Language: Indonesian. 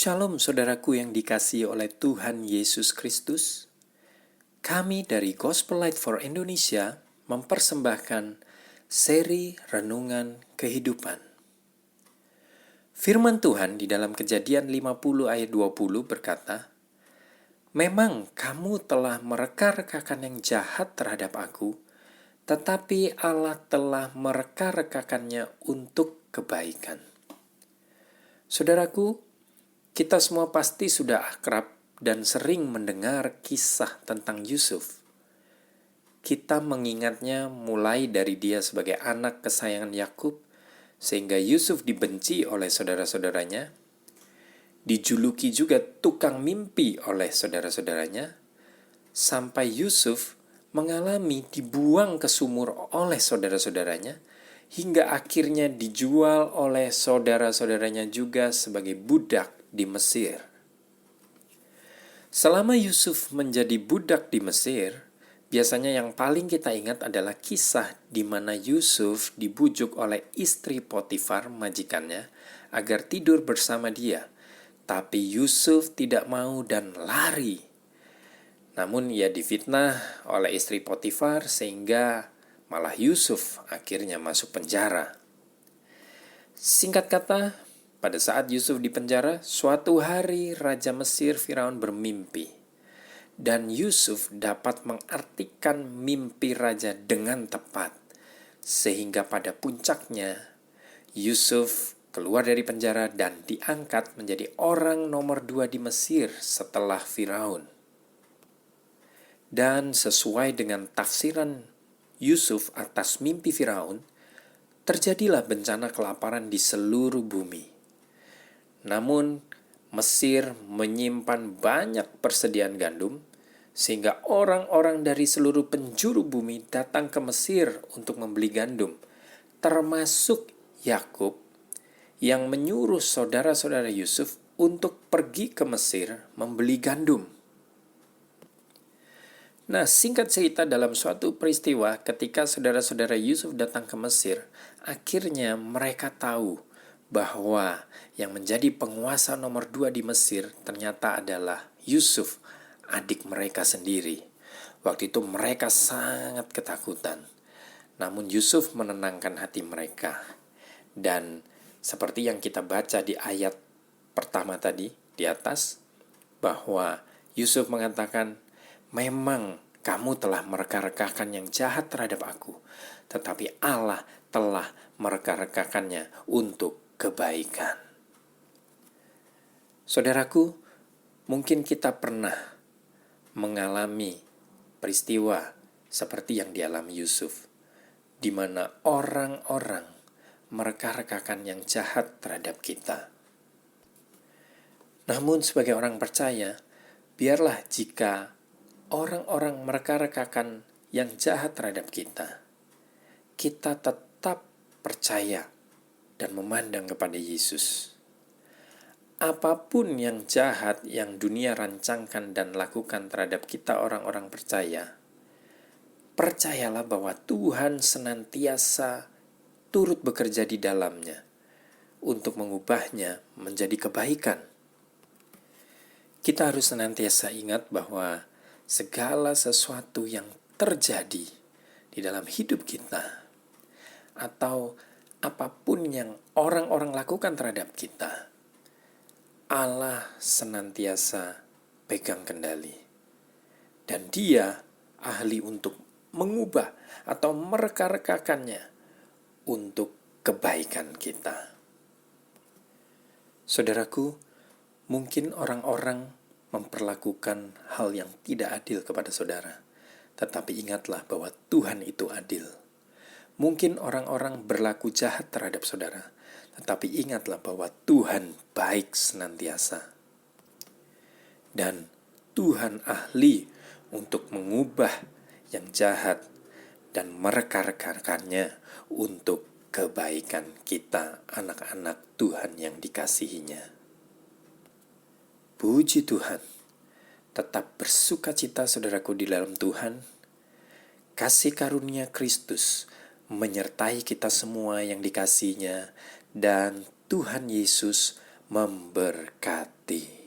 Shalom saudaraku yang dikasihi oleh Tuhan Yesus Kristus. Kami dari Gospel Light for Indonesia mempersembahkan seri Renungan Kehidupan. Firman Tuhan di dalam Kejadian 50 ayat 20 berkata, "Memang kamu telah mereka-rekakan yang jahat terhadap aku, tetapi Allah telah mereka-rekakannya untuk kebaikan." Saudaraku, kita semua pasti sudah akrab dan sering mendengar kisah tentang Yusuf. Kita mengingatnya mulai dari dia sebagai anak kesayangan Yakub, sehingga Yusuf dibenci oleh saudara-saudaranya, dijuluki juga tukang mimpi oleh saudara-saudaranya, sampai Yusuf mengalami dibuang ke sumur oleh saudara-saudaranya, hingga akhirnya dijual oleh saudara-saudaranya juga sebagai budak di Mesir. Selama Yusuf menjadi budak di Mesir, biasanya yang paling kita ingat adalah kisah di mana Yusuf dibujuk oleh istri Potifar, majikannya, agar tidur bersama dia. Tapi Yusuf tidak mau dan lari. Namun ia difitnah oleh istri Potifar sehingga malah Yusuf akhirnya masuk penjara. Singkat kata, pada saat Yusuf di penjara, suatu hari Raja Mesir Firaun bermimpi. Dan Yusuf dapat mengartikan mimpi raja dengan tepat. Sehingga pada puncaknya, Yusuf keluar dari penjara dan diangkat menjadi orang nomor 2 di Mesir setelah Firaun. Dan sesuai dengan tafsiran Yusuf atas mimpi Firaun, terjadilah bencana kelaparan di seluruh bumi. Namun, Mesir menyimpan banyak persediaan gandum, sehingga orang-orang dari seluruh penjuru bumi datang ke Mesir untuk membeli gandum, termasuk Yakub yang menyuruh saudara-saudara Yusuf untuk pergi ke Mesir membeli gandum. Nah, singkat cerita, dalam suatu peristiwa ketika saudara-saudara Yusuf datang ke Mesir, akhirnya mereka tahu bahwa yang menjadi penguasa nomor 2 di Mesir ternyata adalah Yusuf, adik mereka sendiri. Waktu itu mereka sangat ketakutan. Namun Yusuf menenangkan hati mereka. Dan seperti yang kita baca di ayat pertama tadi di atas, bahwa Yusuf mengatakan, "Memang kamu telah mereka-rekakan yang jahat terhadap aku, tetapi Allah telah mereka-rekakannya untuk kebaikan." Saudaraku, mungkin kita pernah mengalami peristiwa seperti yang dialami Yusuf, di mana orang-orang mereka-rekakan yang jahat terhadap kita. Namun sebagai orang percaya, biarlah jika orang-orang mereka-rekakan yang jahat terhadap kita, kita tetap percaya dan memandang kepada Yesus. Apapun yang jahat yang dunia rancangkan dan lakukan terhadap kita orang-orang percaya, percayalah bahwa Tuhan senantiasa turut bekerja di dalamnya untuk mengubahnya menjadi kebaikan. Kita harus senantiasa ingat bahwa segala sesuatu yang terjadi di dalam hidup kita, atau apapun yang orang-orang lakukan terhadap kita, Allah senantiasa pegang kendali. Dan Dia ahli untuk mengubah atau mereka-rekakannya untuk kebaikan kita. Saudaraku, mungkin orang-orang memperlakukan hal yang tidak adil kepada saudara, tetapi ingatlah bahwa Tuhan itu adil. Mungkin orang-orang berlaku jahat terhadap saudara, tetapi ingatlah bahwa Tuhan baik senantiasa. Dan Tuhan ahli untuk mengubah yang jahat dan mereka-rekakannya untuk kebaikan kita, anak-anak Tuhan yang dikasihinya. Puji Tuhan, tetap bersukacita saudaraku di dalam Tuhan. Kasih karunia Kristus menyertai kita semua yang dikasihinya, dan Tuhan Yesus memberkati.